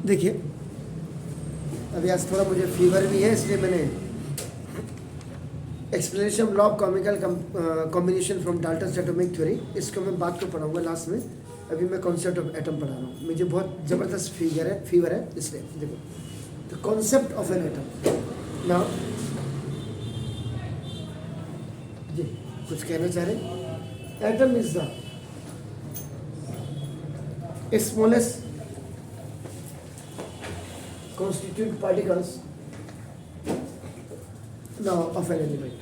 देखिए अभी आज थोड़ा मुझे फीवर भी है, इसलिए मैंने explanation law of chemical combination from Dalton's atomic theory, इसको मैं बात को पढ़ाऊंगा लास्ट में। अभी मैं कॉन्सेप्ट ऑफ एटम पढ़ा रहा हूँ, मुझे बहुत ज़बरदस्त फीवर है इसलिए। देखो the concept of an atom. Now जी कुछ कहना चाह रहे? Atom is the smallest constituent particles now of an element.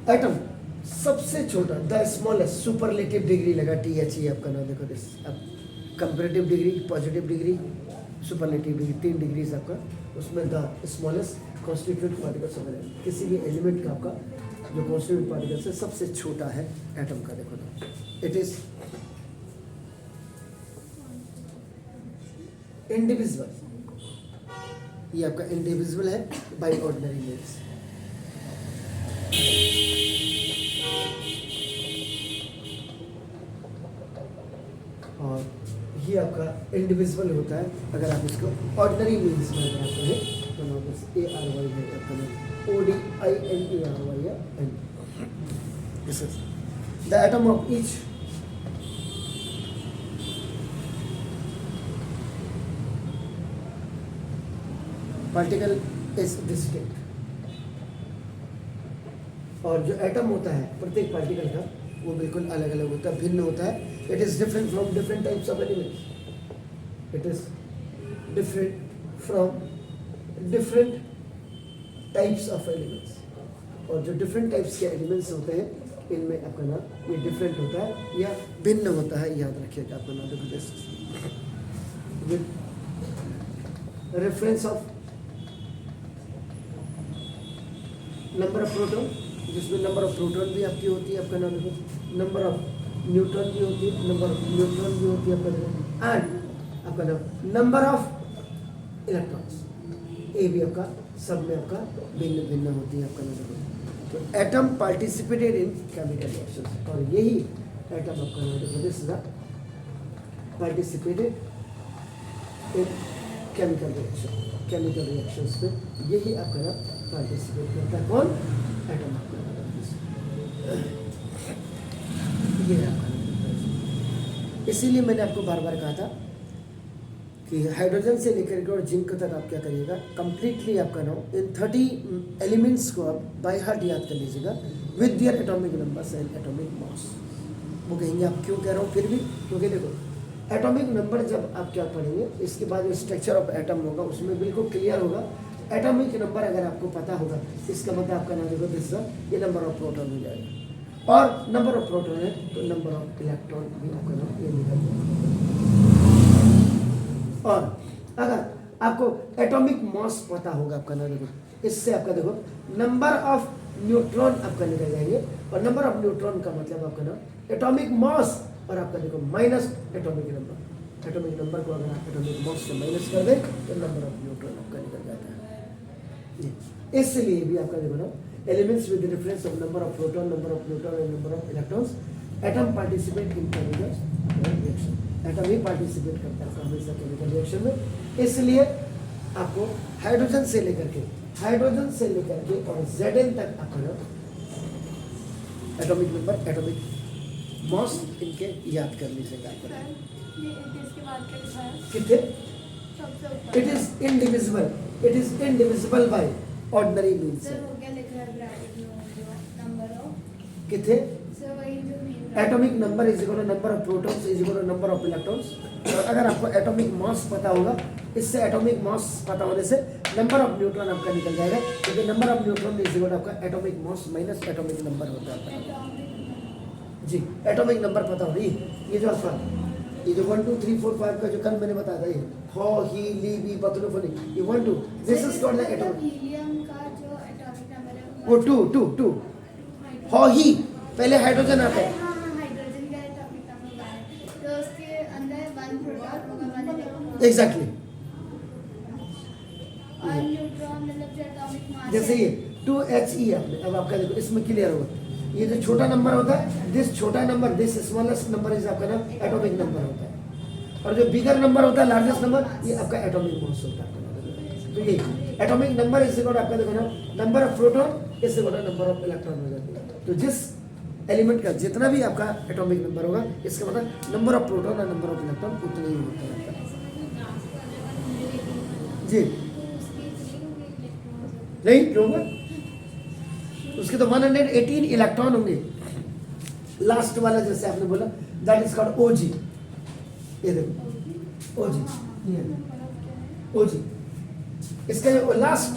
Atom सबसे छोटा, द स्मॉलेस्ट, सुपरलेटिव डिग्री लगा THE आपका नाम। देखो दिस अब comparative degree, positive degree, superlative degree, 3 degrees आपका, उसमें the smallest constituent particles of an, किसी भी एलिमेंट का आपका जो कॉन्स्टिट्यूएंट पार्टिकल से सबसे छोटा है एटम का। देखो ना, इट इज इंडिविजिबल, ये आपका इंडिविजिबल है बाय ऑर्डिनरी मीन्स। और ये आपका इंडिविजिबल होता है अगर आप इसको ऑर्डिनरी मीन्स में बनाते हैं तो नाम बस ARY है आपका नाम ODINERY and this is the atom of each particle is distinct। और जो एटम होता है प्रत्येक पार्टिकल का वो बिल्कुल अलग अलग होता है, भिन्न होता है। It is different from different types of elements, it is different from different types of elements. और जो डिफरेंट टाइप्स के एलिमेंट्स होते हैं इनमें आपका नाम ये डिफरेंट होता है या भिन्न होता है, याद रखिएगा आपका नाम। With reference of number of proton, जिसमें नंबर ऑफ प्रोटॉन भी आपकी होती है आपका नाम। देखो नंबर ऑफ न्यूट्रॉन भी होती है, नंबर ऑफ न्यूट्रॉन भी होती है आपका नाम, एंड आपका नाम नंबर ऑफ इलेक्ट्रॉन्स, ये भी आपका सब में आपका भिन्न भिन्न होती है आपका नाम। तो atom participated in chemical reactions, और यही एटम आपका नाम देखो this is participated in chemical reaction, chemical reactions में यही आपका नाम पार्टिसिपेट करता है। कौन? एटम आपका नाम। ये आपका नाम। इसीलिए मैंने आपको बार बार कहा था कि हाइड्रोजन से लेकर के और जिंक तक आप क्या करिएगा, कंप्लीटली आपका नाम इन 30 एलिमेंट्स को आप बाय हार्ट याद कर लीजिएगा with their atomic numbers and atomic mass. वो कहेंगे आप क्यों कह रहा हूँ, फिर भी क्योंकि देखो एटॉमिक नंबर जब आप क्या पढ़ेंगे इसके बाद जो स्ट्रक्चर ऑफ एटम होगा उसमें बिल्कुल क्लियर होगा। एटॉमिक नंबर अगर आपको पता होगा इसका मतलब आपका नाम देखो दिस ये नंबर ऑफ प्रोटॉन हो जाएगा, और नंबर ऑफ प्रोटॉन है तो नंबर ऑफ इलेक्ट्रॉन भी आपका नाम ये निकल जाएगा। और अगर आपको एटॉमिक मास पता होगा आपका नाम देखो, इससे आपका देखो नंबर ऑफ न्यूट्रॉन आपका निकल जाएंगे, और नंबर ऑफ न्यूट्रॉन का मतलब आपका नाम एटॉमिक मास, और आपका देखो minus atomic number. Atomic number को अगर आप एटॉमिक मास से माइनस कर दें तो नंबर ऑफ न्यूट्रॉन आपका निकल जाता है। इसलिए भी आपका देखो ना elements with reference of number of proton, number of neutron and number of electrons, atom participate in chemical reaction. Atom he participate करता है हमेशा केमिकल रिएक्शन में। इसलिए आपको हाइड्रोजन से लेकर के और Zn तक आपका एटॉमिक नंबर, एटॉमिक मास इनके याद कर लीजिएगा। कितने? It is indivisible by ordinary means. कितने? Atomic number is equal to number of protons is equal to number of electrons. और अगर आपको एटॉमिक मास पता होगा, इससे एटॉमिक मास पता होने से नंबर ऑफ न्यूट्रॉन आपका निकल जाएगा, क्योंकि number of neutron is equal to आपका atomic mass minus atomic number होता है। जी एटॉमिक नंबर पता हो, ये जो आपका ये जो 1 2 3 4 5 का जो कल मैंने बताया था, ये हो ही ली बी बतलुफनी, ये 1 2 this is called the atomic. Helium का जो एटॉमिक नंबर है वो 2 हो ही पहले हाइड्रोजन आता है। हाइड्रोजन का एटॉमिक नंबर है तो उसके अंदर 1 प्रोटॉन होगा, 1 इलेक्ट्रॉन। एग्जैक्टली। और न्यूट्रॉन मतलब जो एटॉमिक मास जैसे ये 2He आपने, अब आपका देखो इसमें क्लियर होगा ये जो छोटा नंबर होता है, दिस छोटा number, this smallest number is आपका नाम एटॉमिक नंबर होता है, और जो बिगर नंबर होता है, लार्जेस्ट नंबर, ये आपका एटॉमिक मास होता है। तो ये एटॉमिक नंबर इज इक्वल आपका देखो ना number of proton is equal number of electron हो जाती है। तो जिस एलिमेंट का जितना भी आपका एटॉमिक नंबर होगा, इसका मतलब नंबर ऑफ प्रोटॉन और नंबर ऑफ इलेक्ट्रॉन उतने ही होता है आपका। जी नहीं क्यों होगा, उसके तो 118 इलेक्ट्रॉन होंगे। लास्ट वाला जैसे आपने बोला, दैट इज कॉल्ड ओजी। ये देखो ओजी, ओजी इसका जो लास्ट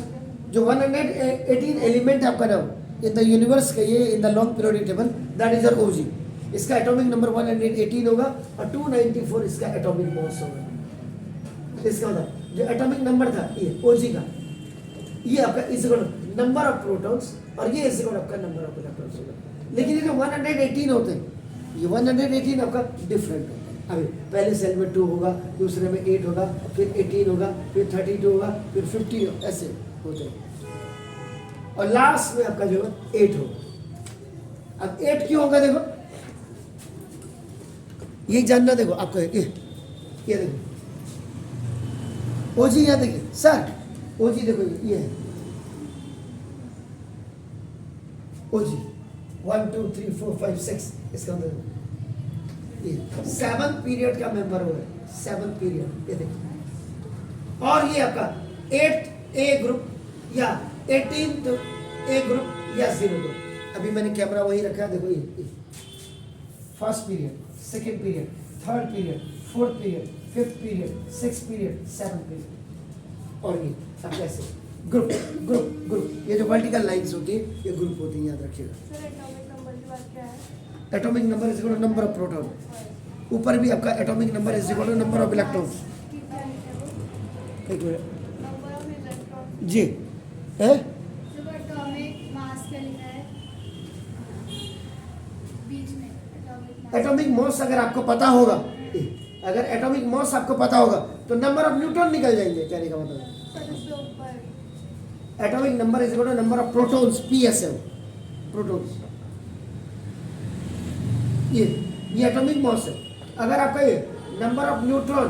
जो 118 एलिमेंट आपका नाम इन द यूनिवर्स का, ये in the long periodic table, that is your OG. इसका एटॉमिक नंबर 118 होगा और 294 इसका एटॉमिक मास होगा। इसका मतलब जो एटॉमिक नंबर था ये ओजी का, ये आपका is equal number of protons और ये इज इक्वल आपका नंबर ऑफ इलेक्ट्रॉन्स होगा। लेकिन ये जो 118 होते हैं, ये 118 आपका डिफरेंट होता है। अभी पहले सेल में 2 होगा, दूसरे में 8 होगा, फिर 18 होगा, फिर 32 होगा, फिर 50 होगा, ऐसे होते हैं, और लास्ट में आपका जो है 8 होगा। अब 8 क्यों होगा देखो, ये जानना देखो आपको, ये देखो ओजी, यहाँ देखिए सर ओजी देखो, ये है ओजी 1 2 3 4 5 6, इसका मतलब ये 7 पीरियड का मेंबर हो गया, 7 पीरियड, ये देखिए। और ये आपका 8 ए ग्रुप या 18 ए ग्रुप या 0 ग्रुप। अभी मैंने कैमरा वही रखा, देखो ये first period, second period, third period, fourth period, fifth period, sixth period, seventh period, और ये अब कैसे ग्रुप ग्रुप ग्रुप, ये जो वर्टिकल लाइंस होती है ये ग्रुप होती है, याद रखिएगा। सर एटॉमिक नंबर की बात क्या है? Atomic number is equal to number of proton, ऊपर भी आपका atomic number is equal to number of electrons. एक मिनट नंबर ऑफ इलेक्ट्रॉन जी है, जब एटॉमिक मास क्या लिखा है बीच में, एटॉमिक मास। एटॉमिक मास अगर आपको पता होगा, अगर एटॉमिक मास आपको पता होगा तो नंबर ऑफ न्यूट्रॉन निकल जाएंगे, कहने का मतलब सर उसके ऊपर atomic number is equal to number of protons, PSM, protons. ये एटॉमिक मास है। अगर आपका ये number of neutron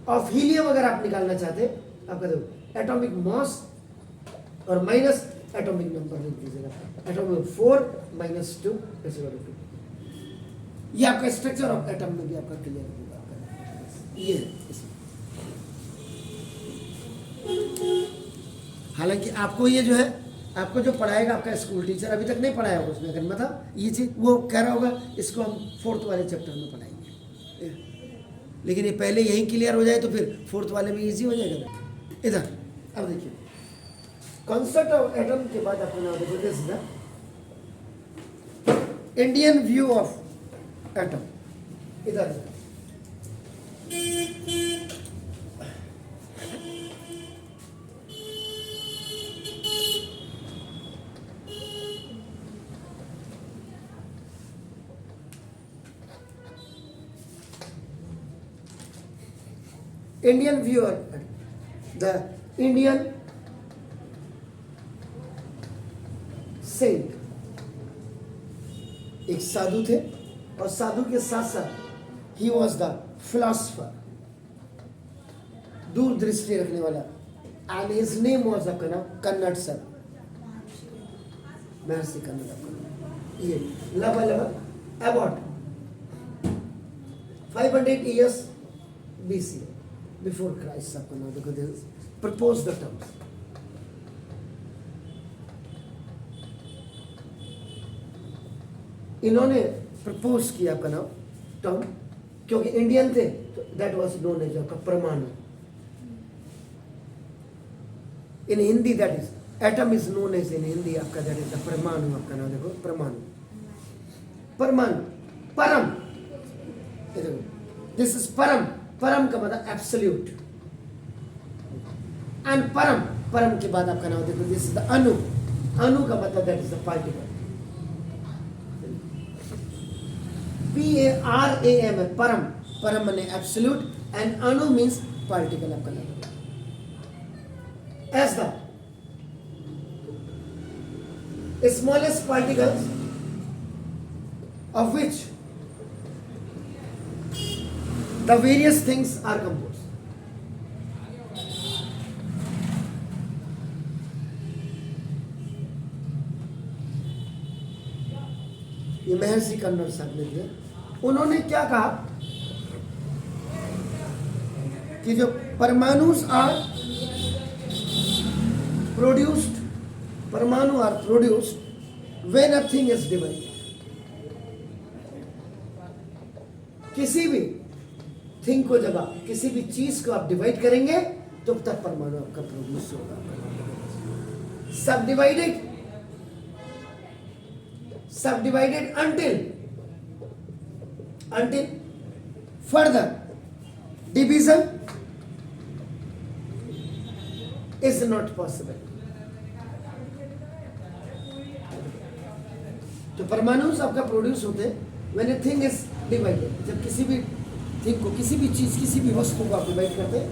of helium अगर आप निकालना चाहते, आपका देखो एटॉमिक मास और माइनस एटॉमिक नंबर लिख दीजिएगा, atomic 4 minus 2 is equal to 2। ये आपका स्ट्रक्चर ऑफ एटम में भी आपका क्लियर होगा। ये इसमें हालांकि आपको ये जो है, आपको जो पढ़ाएगा आपका स्कूल टीचर, अभी तक नहीं पढ़ाया होगा उसमें, अगर मतलब ये चीज़ वो कह रहा होगा इसको हम 4th वाले चैप्टर में पढ़ाएंगे, लेकिन ये पहले यही क्लियर हो जाए तो फिर 4th वाले में इजी हो जाएगा। इधर अब देखिए कॉन्सेप्ट ऑफ एटम के बाद आपको नाम देखो, this is the Indian view of atom. इधर Indian view of the Indian saint, एक साधु थे और साधु के साथ साथ ही वॉज द फिलोसफर, दूरदृष्टि रखने वाला, and his name was the Kanad sir, Maharshi Kanad. ये लगभग about 500 years BC before Christ आपको नाम देखो, प्रपोज द टर्म्स। इन्होंने प्रपोज किया आपका नाम टर्म, क्योंकि इंडियन थे तो दैट वाज नोन एज आपका परमाणु। In Hindi that is atom is known as in Hindi आपका दैट इज द परमाणु, आपका नाम देखो परमाणु, परमाणु, परम, ये देखो दिस इज परम, परम का मतलब एब्सोल्यूट, एंड परम, परम के बाद आपका नाम देखो दिस इज द अणु, अणु का मतलब that is the particle, PARAM है परम, परम माने एब्सोल्यूट, एंड अणु मींस पार्टिकल आपका नाम। As the smallest particles of which the various things are composed. ये महर्षि कन्नड़ साहब ने दिया। उन्होंने क्या कहा कि जो परमाणुस आर प्रोड्यूस्ड, परमाणु are produced when a thing is divided. किसी भी थिंग को जब आप, किसी भी चीज को आप डिवाइड करेंगे तो तब परमाणु आपका प्रोड्यूस होगा। सब divided until further division is not possible. तो परमाणु आपका प्रोड्यूस होते हैं when a thing is divided, जब किसी भी थिंग को, किसी भी चीज, किसी भी वस्तु को आप डिवाइड करते हैं।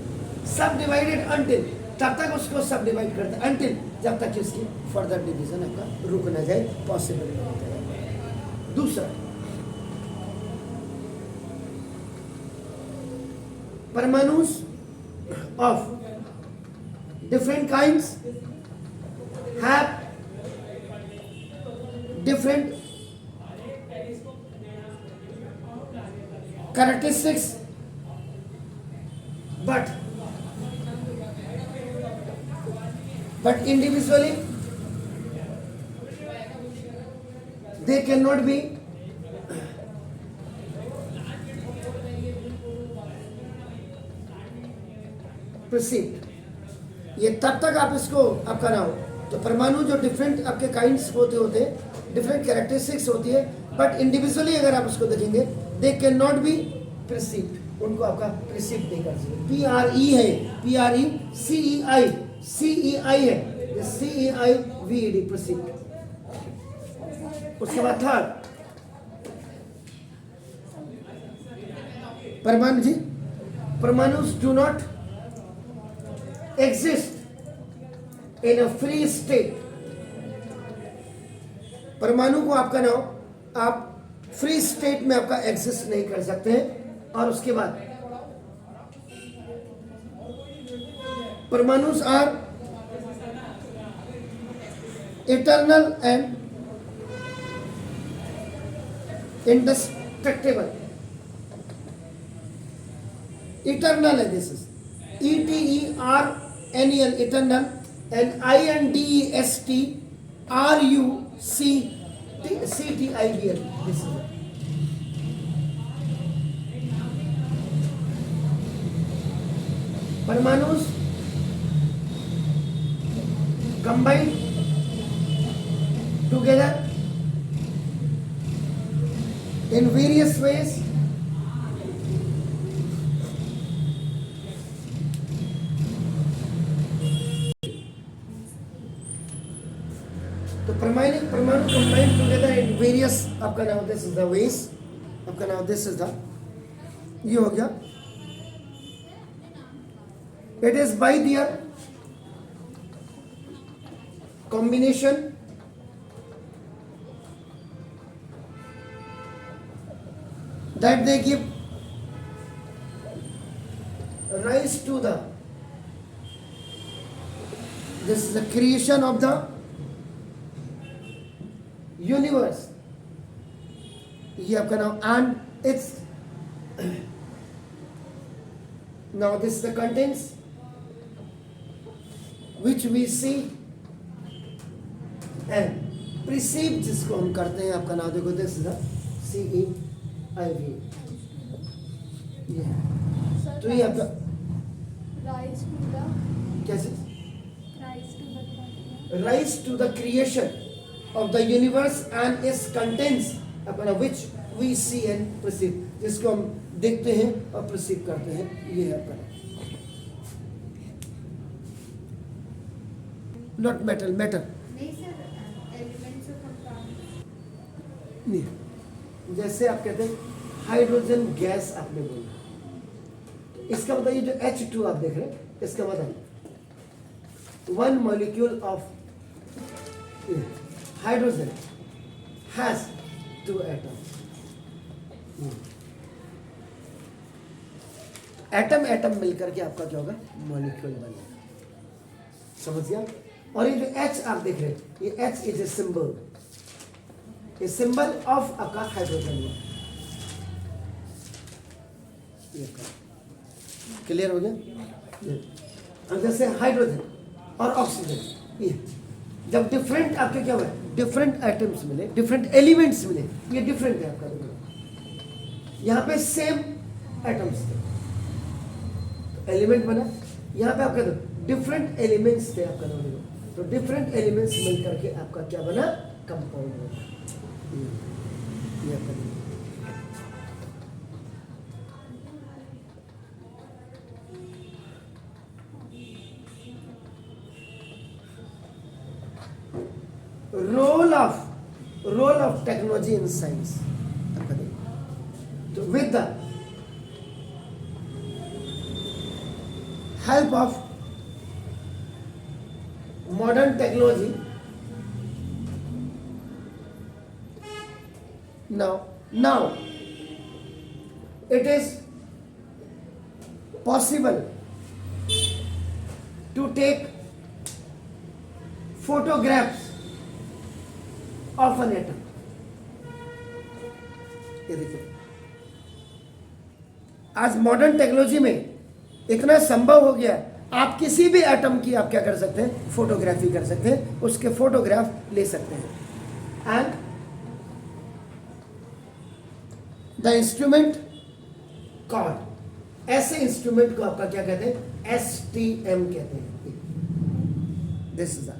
सब डिवाइडेड until, तब तक उसको सब डिवाइड करते हैं until, जब तक कि उसकी फर्दर डिवीजन आपका रुक ना जाए, पॉसिबल नहीं होता है। दूसरा, परमाणुस of different kinds have different characteristics, but individually they cannot be perceived. ये तब तक आप इसको आपका ना हो। तो परमाणु जो डिफरेंट आपके काइंड्स होते डिफरेंट कैरेक्टरिस्टिक्स होती है, बट इंडिविजुअली अगर आप उसको देखेंगे they can not be perceived, उनको आपका प्रिसीव नहीं कर सकते। PRE है, PRE, CEI है, CEIVED प्रिसीव्ड। उसके बाद थर्ड, परमाणु जी, परमाणुस do not exist in a free state. परमाणु को आपका नाम, आप फ्री स्टेट में आपका एग्जिस्ट नहीं कर सकते हैं। और उसके बाद परमाणुस are eternal and indestructible. Eternal है, this is ETERNAL, eternal, and INDESTRUCTIBL, this is परमाणुस combined together in various ways तो परमाणु combined together in various, आपका नाम दिस इज द ways, आपका नाम दिस इज द, ये हो गया। It is by their combination that they give rise to the, this is the creation of the universe, ये आपका नाम, and it's now this is the contents which we see and perceive, जिसको हम करते हैं, आपका नाम देखो, दिस इज द CEIV। तो ये आपका rise to the, कैसे rise to the rise to the creation of the universe and its contents, आपका नाम which we see and perceive, जिसको हम देखते हैं और perceive करते हैं, ये है आपका नाम। Not metal, matter नहीं सर, एलिमेंट्स ऑफ कंपाउंड। नहीं। जैसे आप कहते हैं हाइड्रोजन गैस, आपने बोला, इसका मतलब ये जो H2 आप देख रहे हैं, इसका मतलब 1 molecule of hydrogen has 2 atoms. Atom atom मिलकर के आपका क्या होगा, मॉलिक्यूल बनेगा। समझ गया। और ये जो H आप देख रहे हैं, ये H is a symbol, a symbol of आपका हाइड्रोजन। क्लियर हो गया। और जैसे हाइड्रोजन और ऑक्सीजन, ये जब डिफरेंट आपके क्या हुआ, डिफरेंट एटम्स मिले, डिफरेंट एलिमेंट्स मिले, ये डिफरेंट है आपका। यहाँ पे सेम एटम्स थे, एलिमेंट बना। यहाँ पे आपका डिफरेंट एलिमेंट्स थे आपका, तो डिफरेंट एलिमेंट्स मिल करके आपका क्या बना, कंपाउंड बना। ये आपका role of technology in science. तो with the help of modern technology, now it is possible to take photographs of an atom। ये देखिए, आज मॉडर्न टेक्नोलॉजी में इतना संभव हो गया, आप किसी भी एटम की आप क्या कर सकते हैं, फोटोग्राफी कर सकते हैं, उसके फोटोग्राफ ले सकते हैं। एंड द इंस्ट्रूमेंट कॉल्ड, ऐसे इंस्ट्रूमेंट को आपका क्या कहते हैं, STM कहते हैं। दिस इज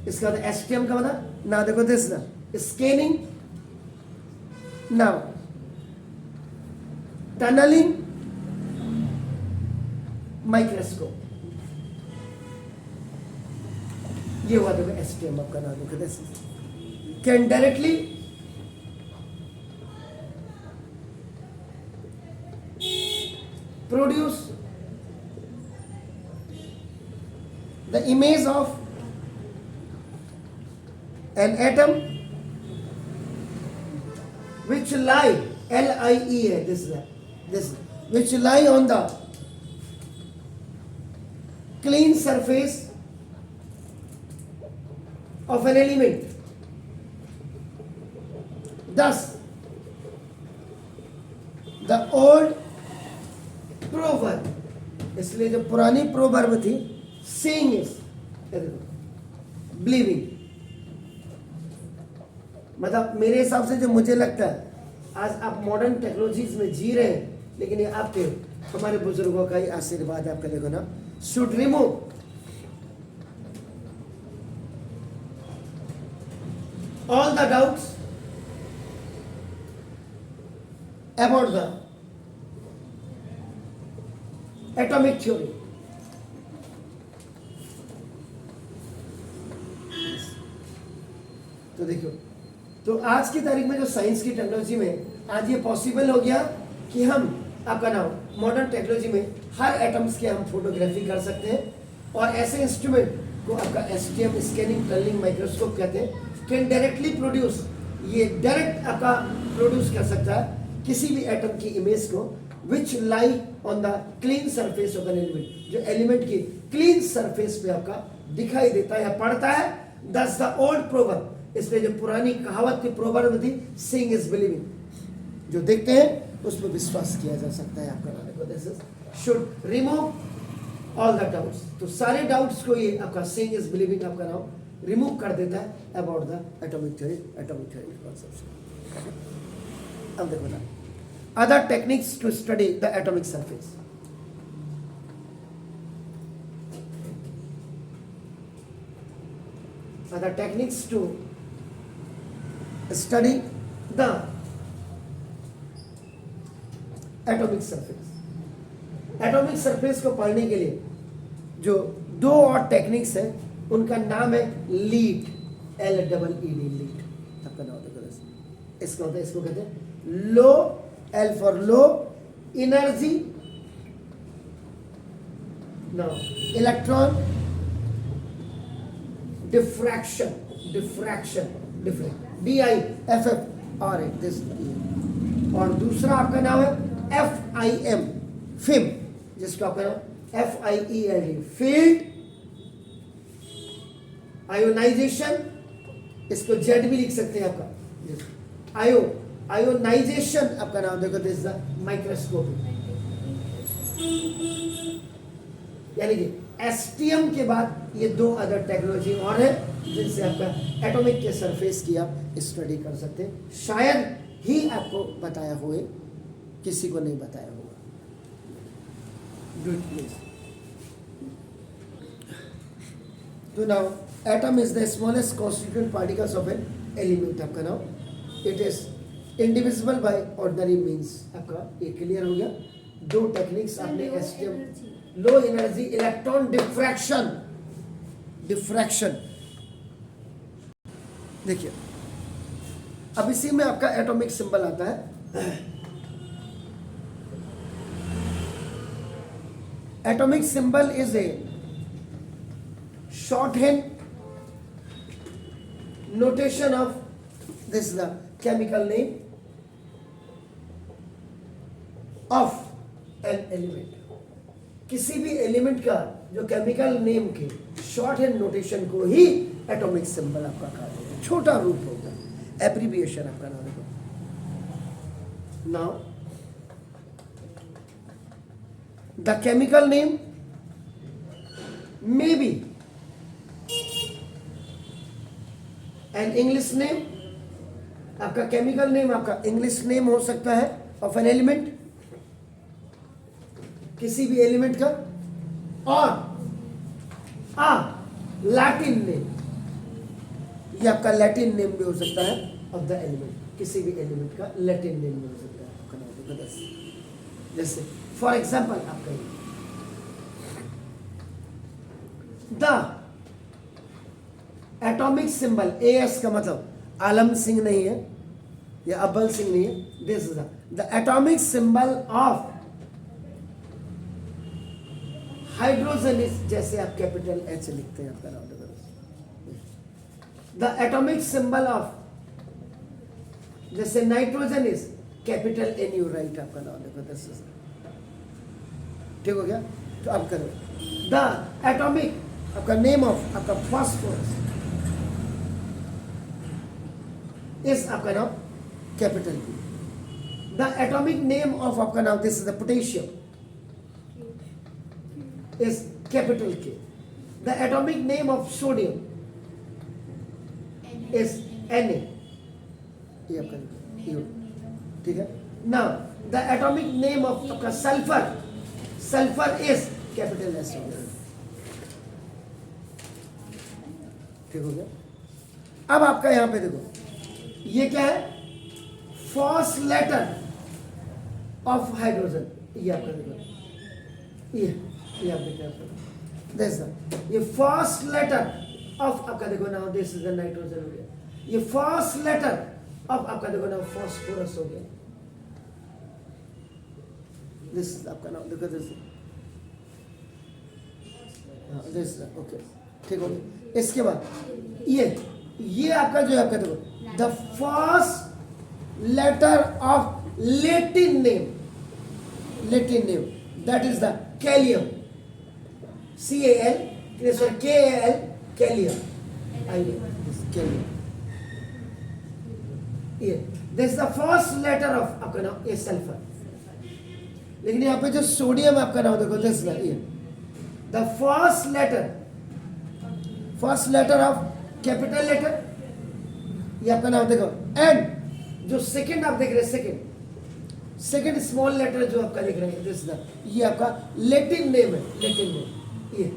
इसका STM का मतलब ना, देखो दिस ना स्कैनिंग, नाउ टनलिंग माइक्रोस्कोप, ये हुआ देखो STM आपका नाम, देखो can directly produce the image of an atom which lie, LIE है this which lie on the clean surface of an element। Thus the old proverb, इसलिए जो पुरानी प्रोवर्ब थी, seeing is believing, मतलब मेरे हिसाब से जो मुझे लगता है, आज आप मॉडर्न टेक्नोलॉजीज में जी रहे हैं, लेकिन ये आपके हमारे बुजुर्गों का ही आशीर्वाद है आपका, देखो ना, should remove all the doubts about the atomic theory। तो देखो, तो आज की तारीख में जो साइंस की टेक्नोलॉजी में आज ये पॉसिबल हो गया कि हम आपका नाम मॉडर्न टेक्नोलॉजी में हर एटम्स के हम फोटोग्राफी कर सकते हैं, और ऐसे इंस्ट्रूमेंट को आपका STM स्कैनिंग टनलिंग माइक्रोस्कोप कहते हैं, कैन डायरेक्टली प्रोड्यूस, ये डायरेक्ट आपका प्रोड्यूस कर सकता है किसी भी एटम की इमेज को, which lie on the clean surface of an element, जो एलिमेंट की क्लीन सरफेस पे आपका दिखाई देता है या पड़ता है। दैट्स द ओल्ड प्रोवर्ब, इसलिए जो पुरानी कहावत थी, प्रोवर्ब थी, सीइंग इज बिलीविंग, जो देखते हैं उस पर विश्वास किया जा सकता है आपका नाम को। This is should remove all the doubts, तो सारे डाउट्स को ये आपका सीइंग इज बिलीविंग आपका नाम रिमूव कर देता है about the atomic theory concept. अब देखो ना, other techniques to study the atomic surface. Other techniques to study the atomic surface। Atomic surface को पढ़ने के लिए जो दो और टेक्निक्स हैं, उनका नाम है लीड, LEED, लीड आपका नाम होता है। इसका होता है, इसको कहते हैं लो, L for low energy, now electron diffraction different, DIFF this. और दूसरा आपका नाम है FIM, फिम, जिसको आपका नाम FIELD, फील्ड आयोनाइजेशन, इसको जेड भी लिख सकते हैं आपका, आयोनाइजेशन आपका नाम देखो, दिस द माइक्रोस्कोपी। यानी कि STM के बाद ये दो अदर टेक्नोलॉजी और है जिनसे आपका एटॉमिक के सरफेस की आप स्टडी कर सकते हैं। शायद ही आपको बताया हुए, किसी को नहीं बताया होगा। Good please. तो now atom is the smallest constituent particles of an element. आपका now it is indivisible by ordinary means. आपका ये क्लियर हो गया। दो टेक्निक्स आपने STM, low energy electron diffraction, देखिए अब इसी में आपका एटॉमिक सिंबल आता है। Atomic symbol is a shorthand notation of this is the chemical name of an element। किसी भी एलिमेंट का जो केमिकल नेम के शॉर्ट हैंड नोटेशन को ही एटॉमिक सिंबल आपका कहते हैं। छोटा रूप होगा, एब्रीविएशन आपका नाम होगा। Now the chemical name may be an English name. आपका केमिकल नेम आपका इंग्लिश नेम हो सकता है ऑफ एन एलिमेंट, किसी भी एलिमेंट का, और लैटिन नेम, ये आपका लैटिन नेम भी हो सकता है ऑफ द एलिमेंट। किसी भी एलिमेंट का लैटिन नेम भी हो सकता है आपका नाम। जैसे फॉर एग्जाम्पल आपका द एटॉमिक सिंबल AS का मतलब आलम सिंह नहीं है या अब्बल सिंह नहीं है। This is the atomic symbol of hydrogen is, जैसे आप कैपिटल H लिखते हैं आपका नाम। द एटॉमिक सिंबल ऑफ जैसे nitrogen is capital NU, right आपका नाम देखो। दिस इज ठीक हो गया। तो अब करो द एटॉमिक आपका नेम ऑफ आपका फास्फोरस इज आपका नाम capital P। The atomic name of आपका नाम this is the potassium is capital K। The atomic name of sodium is Na, ये आपका U, ठीक है। Now the atomic name of आपका सल्फर इज कैपिटल S हो गया। ठीक हो गया। अब आपका यहां पे देखो ये क्या है, फर्स्ट लेटर ऑफ हाइड्रोजन, ये आपका देखो, ये आप देख रहे हैं, ये फर्स्ट लेटर ऑफ आपका देखो ना, दिस इज द नाइट्रोजन हो गया। ये फर्स्ट लेटर ऑफ आपका देखो ना फास्फोरस हो गया। दिस आपका नाम देखो, दिस ओके, ठीक हो गया। इसके बाद ये आपका जो है आपका देखो the first letter of Latin name, that is the kalium, CAL, kalium, kalium. This the first letter of आपका नाम ये सल्फर। लेकिन यहाँ पे जो सोडियम आपका नाम देखो, this the first letter of capital letter, ये आपका नाम देखो, एंड जो सेकंड आप देख रहे हैं, सेकंड स्मॉल लेटर जो आपका लिख रहे हैं, दिस ये आपका लैटिन नेम है, लैटिन नेम, ये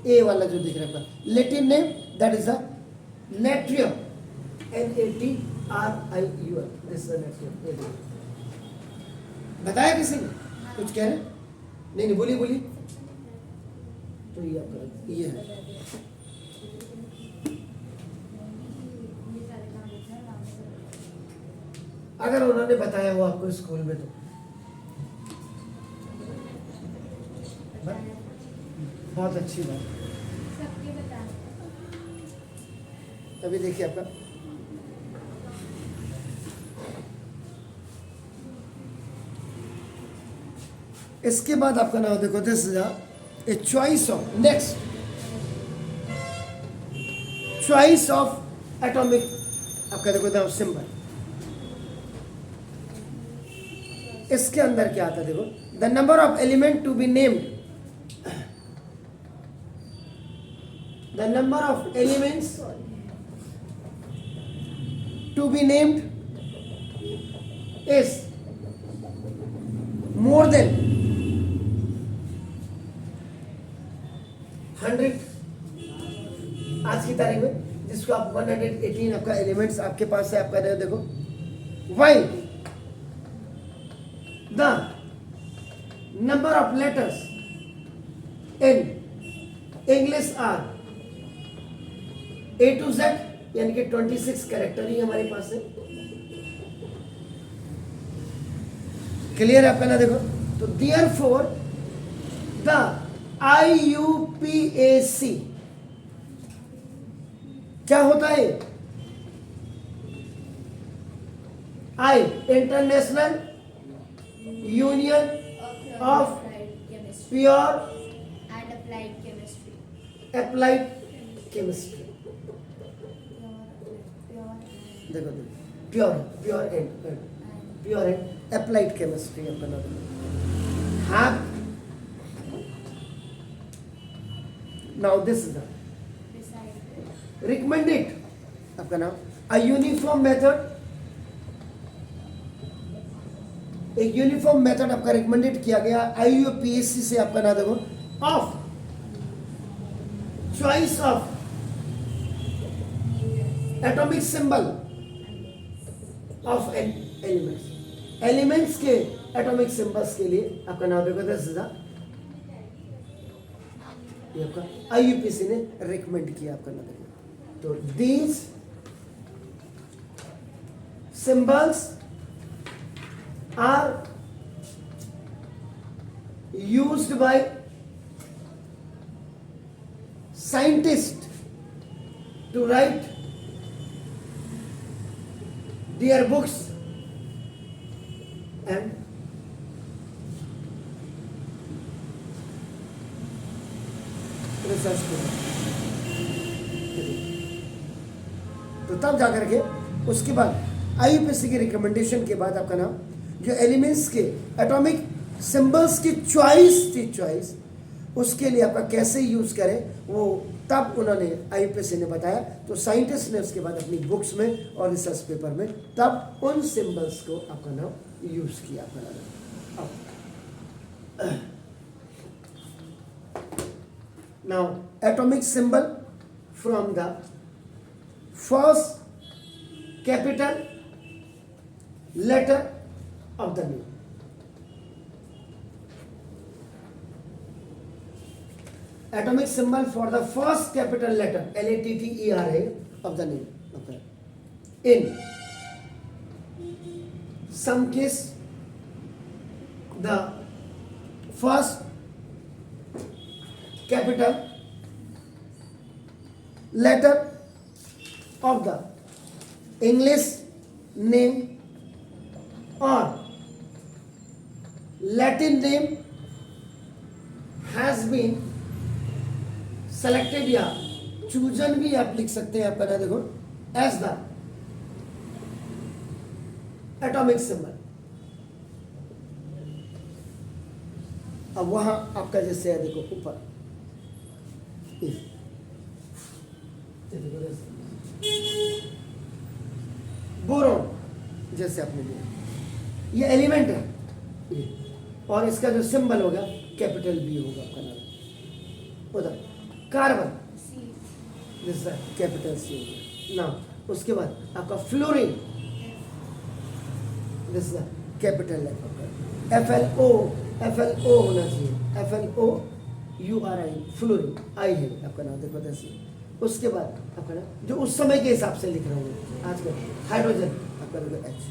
ए वाला जो दिख रहा है आपका Latin name, that is the natrium, NATRIUM, this is the natrium. बताया किसी ने? कुछ कह रहे? नहीं, बोलिए। तो ये आपका ये है। अगर उन्होंने बताया हो आपको स्कूल में तो बहुत अच्छी बात। सबके बताना। अभी देखिए आपका इसके बाद आपका नाम देखो, this is a choice of, next choice of atomic, आपका देखो नाम सिंबल। इसके अंदर क्या आता है देखो, the number of element to be named, the number of elements to be named is more than 100। आज की तारीख में जिसको आप 118 आपका एलिमेंट्स आपके पास है, आपका देखो, while the number of letters in English are A to Z, यानी कि 26 कैरेक्टर ही हमारे पास है। क्लियर है आपका ना देखो, तो देयरफॉर द IUPAC क्या होता है, I international union of pure and applied chemistry. Applied chemistry, देखो pure pure and pure and applied chemistry आपका नाम। हाँ, now this is the recommended आपका नाम, अ यूनिफॉर्म मेथड, एक यूनिफॉर्म मेथड आपका रिकमेंडेड किया गया IUPAC से, आपका नाम देखो, of choice of atomic symbol of elements, elements के एटॉमिक सिंबल्स के लिए आपका नाम देखो, दिस इज ये आपका IUPAC ने रिकमेंड किया आपका नाम देखो। तो these symbols are used by scientist to write their books and research paper। तो तब जाकर के उसके बाद IUPAC की रिकमेंडेशन के बाद आपका नाम जो एलिमेंट्स के एटॉमिक सिंबल्स की चॉइस थी, चॉइस उसके लिए आपका कैसे यूज करें वो तब उन्होंने IUPAC ने बताया। तो साइंटिस्ट ने उसके बाद अपनी बुक्स में और रिसर्च पेपर में तब उन सिंबल्स को आपका नाम यूज किया आपका नाम। Now atomic symbol from the first capital letter of the name, atomic symbol for the first capital letter LATTERA of the name. Okay. In some case, the first capital letter of the English name or Latin name has been selected या chosen भी आप लिख सकते हैं, आपका ना देखो, as the atomic symbol. अब वहां आपका जैसे है देखो ऊपर बोरोन जैसे आपने लिया, ये एलिमेंट है ये, और इसका जो सिंबल होगा कैपिटल बी होगा आपका नाम। उधर कार्बन दिस कैपिटल सी हो गया ना। उसके बाद आपका फ्लोरीन दिस कैपिटल है आपका, FLO होना चाहिए, FLOURI फ्लोरीन, आई है आपका नाम देखो जैसे। उसके बाद आपका नाम जो उस समय के हिसाब से लिख रहा हूँ आजकल, हाइड्रोजन आपका देखो H।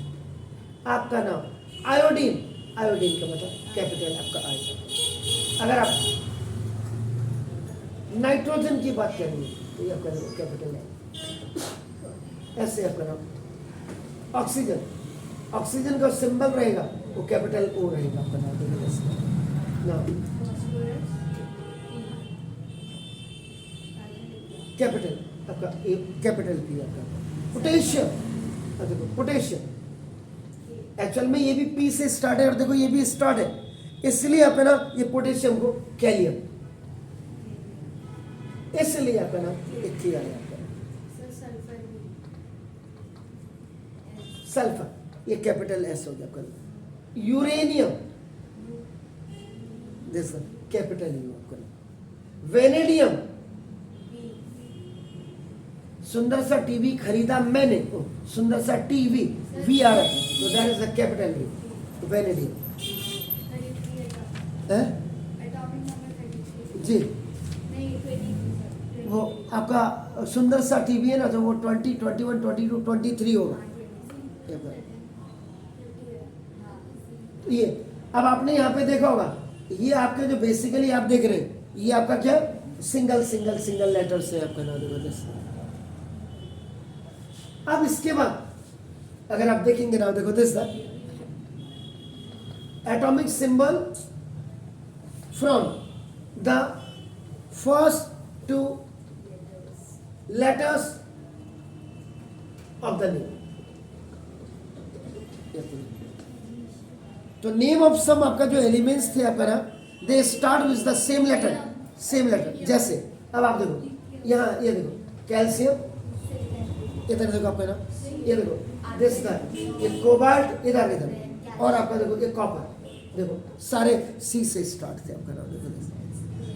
आपका नाम आयोडीन, आयोडीन का मतलब कैपिटल आपका आई। अगर आप नाइट्रोजन की बात करेंगे तो ये आपका कैपिटल है, ऐसे आपका नाम। ऑक्सीजन, ऑक्सीजन का सिंबल रहेगा वो कैपिटल O रहेगा आपका नाम। ना कैपिटल आपका ए, कैपिटल पी आपका पोटेशियम। देखो पोटेशियम एक्चुअल में ये भी पी से स्टार्ट है और देखो ये भी स्टार्ट है, इसलिए आप है ना ये पोटेशियम को कैलियम, इसलिए आप है ना एक किया है आपका सल्फर, ये कैपिटल एस हो गया आपका। यूरेनियम दिस कैपिटल यू आपका। वेनेडियम, सुंदर सा टीवी खरीदा मैंने, सुंदर सा टीवी वी आर, तो that is the capital V, vanadium है जी। वो आपका सुंदर सा टीवी है ना, तो वो 20, 21, 22, 23 होगा ये। अब आपने यहाँ पे देखा होगा, ये आपके जो बेसिकली आप देख रहे हैं, ये आपका क्या सिंगल सिंगल सिंगल लेटर से आपका नाम देखो। अब इसके बाद अगर आप देखेंगे ना, देखो this the atomic symbol from the first 2 letters of the name। तो नेम ऑफ सम आपका जो एलिमेंट्स थे आपका ना, they start with the same letter. जैसे अब आप देखो यहाँ, ये देखो कैल्शियम, इधर देखो आपका ना, ये देखो दिस द ये कोबाल्ट, इधर और आपका देखो ये कॉपर, देखो सारे सी से स्टार्ट थे आपका ना, देखो।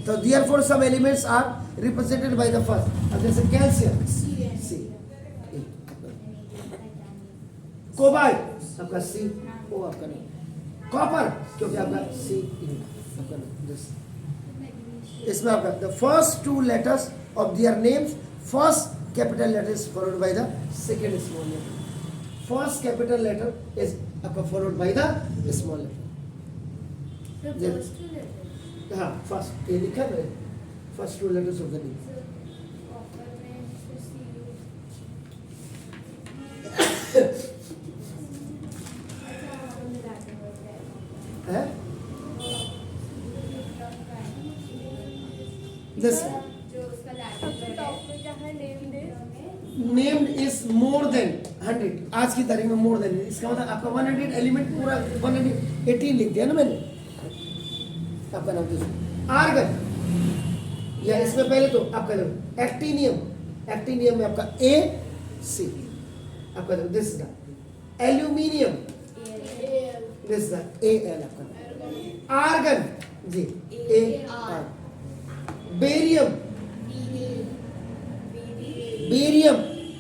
तो therefore some elements are represented by the first, अब जैसे कैल्शियम सी, कोबाल्ट आपका सी ओ आपका नहीं, कॉपर क्योंकि आपका सी आपका दिस। इसमें आपका the first 2 letters of their names, first capital letter is followed by the second small letter, first capital letter is आपका followed by the small letter। हाँ फर्स्ट ये लिखा है, first 2 letters of the name. है this named is more than 100, आज की तारीख में मोर देन, इसका मतलब आपका 100 एलिमेंट पूरा 118 लिख दिया ना मैंने आपका नाम। आर्गन, या इसमें पहले तो आपका देखो एक्टीनियम में आपका ए सी आपका देखो this the aluminium, this the A L आपका। आर्गन जी A R. Barium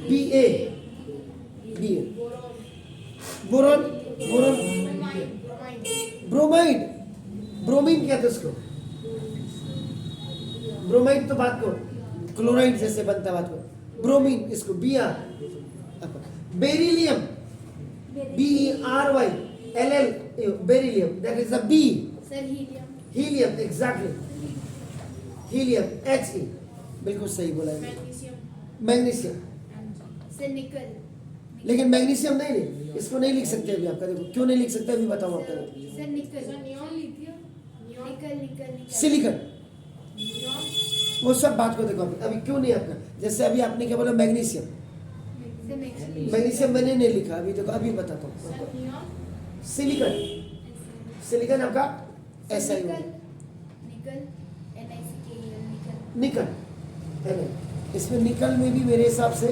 B A B A. Boron bromide, bromine कहते उसको, ब्रोमाइड तो बात को क्लोराइड जैसे बनता बात को, ब्रोमीन इसको B R. Beryllium BERY LL, beryllium, that is a B। Sir helium, helium exactly, helium HE, बिल्कुल सही बोला है। मैग्नीशियम, सर निकल, लेकिन मैग्नीशियम नहीं है, इसको नहीं लिख सकते अभी आपका, देखो क्यों नहीं लिख सकते अभी बताऊँ आपका। सर निकल, नियॉन लिथियम, निकल सिलिकन, वो सब बात को देखो अभी क्यों नहीं आपका। जैसे अभी आपने क्या बोला मैग्नीशियम, मैग्नीशियम मैंने नहीं लिखा अभी, देखो अभी बताता हूँ। सिलिकन आपका ऐसा ही होगा, निकल है ना, इसमें निकल में भी मेरे हिसाब से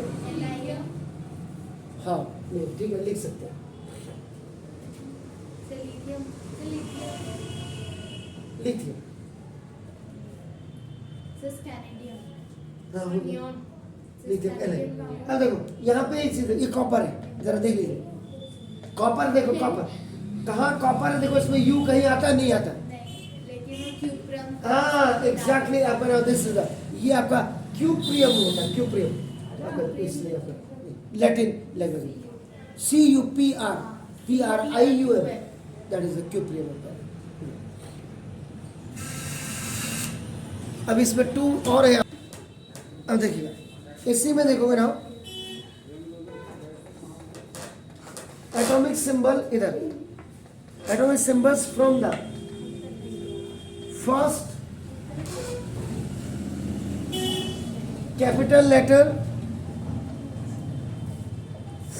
हाँ नहीं ठीक है लिख सकते हैं। लिथियम हाँ लिथियम एल। अब देखो यहाँ पे एक चीज, ये कॉपर है, जरा देख लीजिए कॉपर, देखो कॉपर कहाँ कॉपर है, देखो इसमें यू कहीं आता नहीं आता। हाँ एग्जैक्टली आपका दिस इज ये आपका क्यूप्रियम होता है, क्यूप्रियम इसलिए आपका Latin language CUPRIUM, that is the cuprium होता है। अब इसमें 2 और है, अब देखिएगा इसी में देखोगे ना एटॉमिक सिंबल, इधर atomic symbols from the first capital letter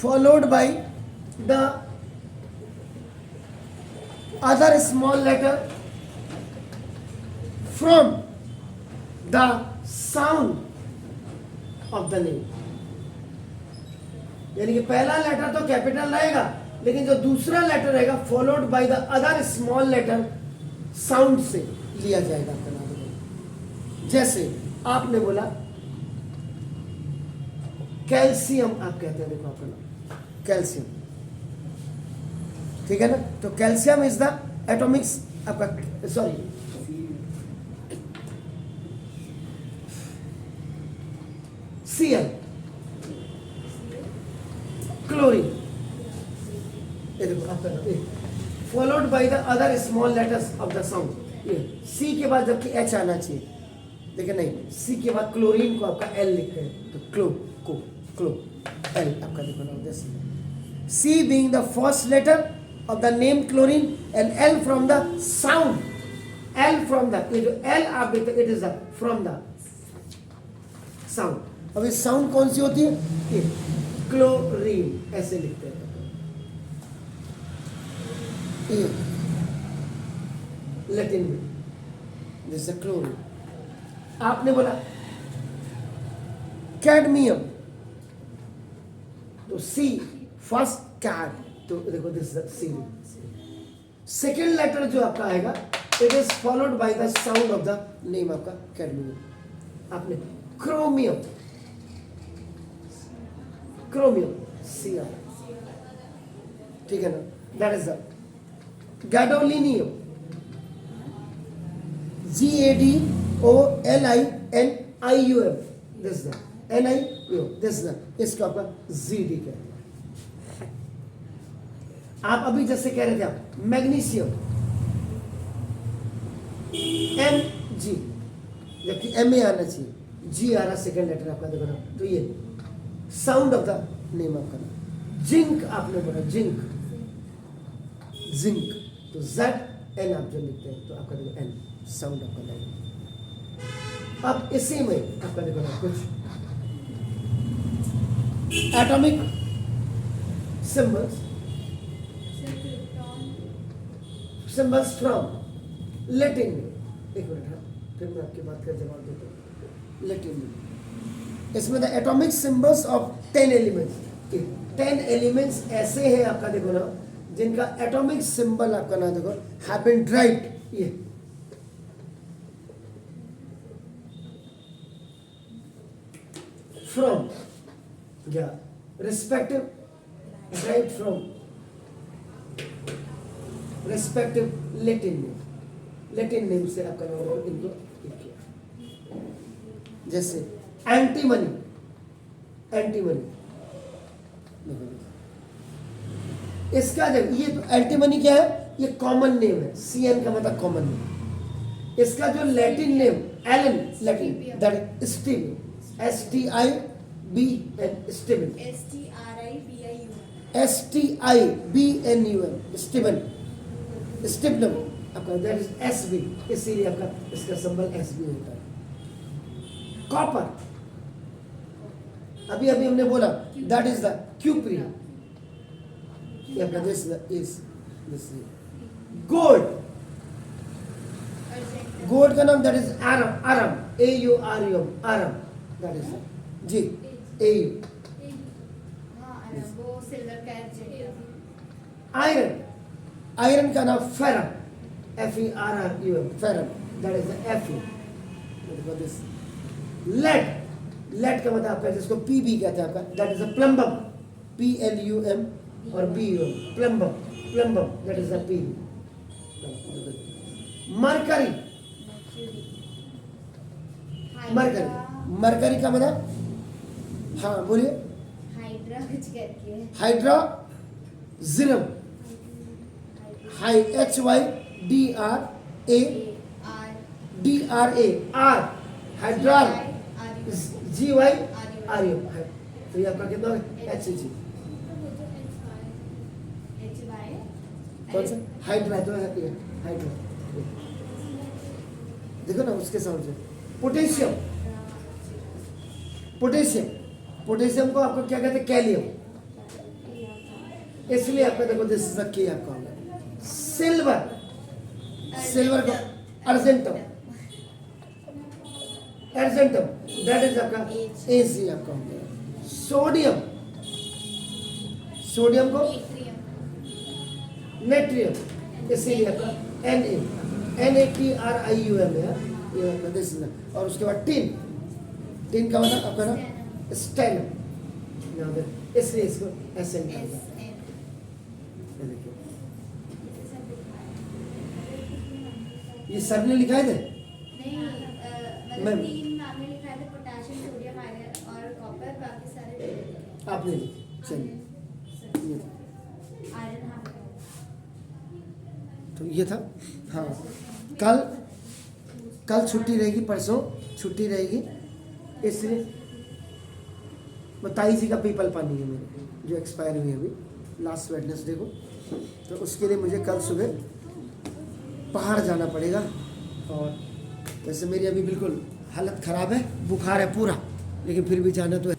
followed by the other small letter from the sound of the name. यानी कि पहला लेटर तो कैपिटल रहेगा, लेकिन जो दूसरा लेटर रहेगा followed by the other small letter sound से लिया जाएगा आपका नाम। जैसे आपने बोला कैल्शियम, आप कहते हैं, देखो आपका नाम कैल्शियम, ठीक है ना। तो कैल्शियम इज द एटॉमिक्स आपका, सॉरी Cl, क्लोरीन, ये देखो आपका नाम, followed by the other small letters of the sound. ये सी के बाद जबकि एच आना चाहिए, लेकिन नहीं, सी के बाद क्लोरीन को आपका एल लिखते हैं, तो क्लो एल आपका देखो ना, जैसे C being the first letter of the name chlorine and L from the sound, L from the, ये जो L आप देखते, it is the from the sound। अब ये साउंड कौन सी होती है, ये क्लोरीन, ऐसे लिखते हैं ये लैटिन में, जैसे क्लोरीन। आपने बोला कैडमियम, तो सी फर्स्ट कैड, तो देखो दिस सी, सेकेंड लेटर जो आपका आएगा it is followed by the sound of the name आपका कैडमियम। आपने क्रोमियम, सी, ठीक है ना, that is the gadolinium, GADOLINIUM, this the NIUM, this the, इसका आपका ZD कहते हैं। आप अभी जैसे कह रहे थे आप मैग्नीशियम, MG, जबकि MA आना चाहिए, G आ रहा सेकेंड लेटर आपका, देखो ना, तो ये साउंड ऑफ द नेम आपका नाम। जिंक आपने बोला, जिंक, तो ZN आप जो लिखते हैं, तो आपका देखो N साउंड आपका नाम। अब इसी में आपका देखो ना कुछ एटॉमिक सिंबल्स फ्रॉम लैटिन में, एक मिनट, हाँ फिर मैं आपकी बात का जवाब देता हूँ। लैटिन में इसमें the atomic symbols of 10 elements, 10 elements ऐसे हैं आपका देखो ना जिनका एटॉमिक सिंबल आपका ना देखो हैव बीन ड्राइव्ड, ये फ्रॉम, या respective, derived from respective Latin name से आपका नाम इनको किया। जैसे एंटीमनी, इसका जब ये तो एंटीमनी क्या है, ये कॉमन नेम है, CN का मतलब कॉमन नेम। इसका जो लैटिन नेम एलन, लैटिन दैट स्टीवन, STIBN, स्टीवन, STIBNUM, स्टिब्नम आपका, दैट इज SB, इसीलिए आपका इसका सिंबल SB होता है। कॉपर, अभी हमने बोला दैट इज द क्यूप्रियम, ये आपका दिस दिस गोल्ड का नाम that is aurum, AURUM, aurum, that is जी AU। वो सिल्वर का आयरन का नाम ferrum, FERRUM, ferrum, that is the Fe। This lead का मतलब आपका जिसको PB कहते हैं आपका, that is a plumbum, PLUM और BUM, plumbum, that is the PB। Mercury का मतलब, हाँ बोलिए, हाइड्रा कुछ करके है, हाइड्रोजिनम, HYDRA, हाइड्राल, GYRUM, तो ये आपका कितना HG, कौन सा हाइड्रा, तो है हाइड्रा, देखो ना उसके साउंड से। पोटेशियम, पोटेशियम, पोटेशियम को आपको क्या कहते हैं, कैलियम, इसलिए आपका देखो दिस इज द की आपका होगा। सिल्वर, सिल्वर को अर्जेंटम, अर्जेंटम दैट इज आपका एसी आपका हो गया। सोडियम, सोडियम को नेट्रियम, इसीलिए आपका NaTrium है ये आपका दिस इज। और उसके बाद टिन, टिन का मतलब आपका ना स्टेनम, यहाँ पे इसलिए इसको एसएन कहा जाता है। ये देखिए ये सर ने लिखा है थे नहीं, मैम। मतलब 3 नाम में लिखा है, पोटेशियम, सोडियम, आयरन और कॉपर, बाकी सारे आपने लिखा। चलिए ये था। आयरन। हाँ, तो ये था। हाँ कल छुट्टी रहेगी, परसों छुट्टी रहेगी, इसलिए ताई जी का पीपल पानी है मेरे जो एक्सपायर हुई अभी लास्ट वेडनेसडे को, तो उसके लिए मुझे कल सुबह पहाड़ जाना पड़ेगा। और वैसे मेरी अभी बिल्कुल हालत ख़राब है, बुखार है पूरा, लेकिन फिर भी जाना तो है।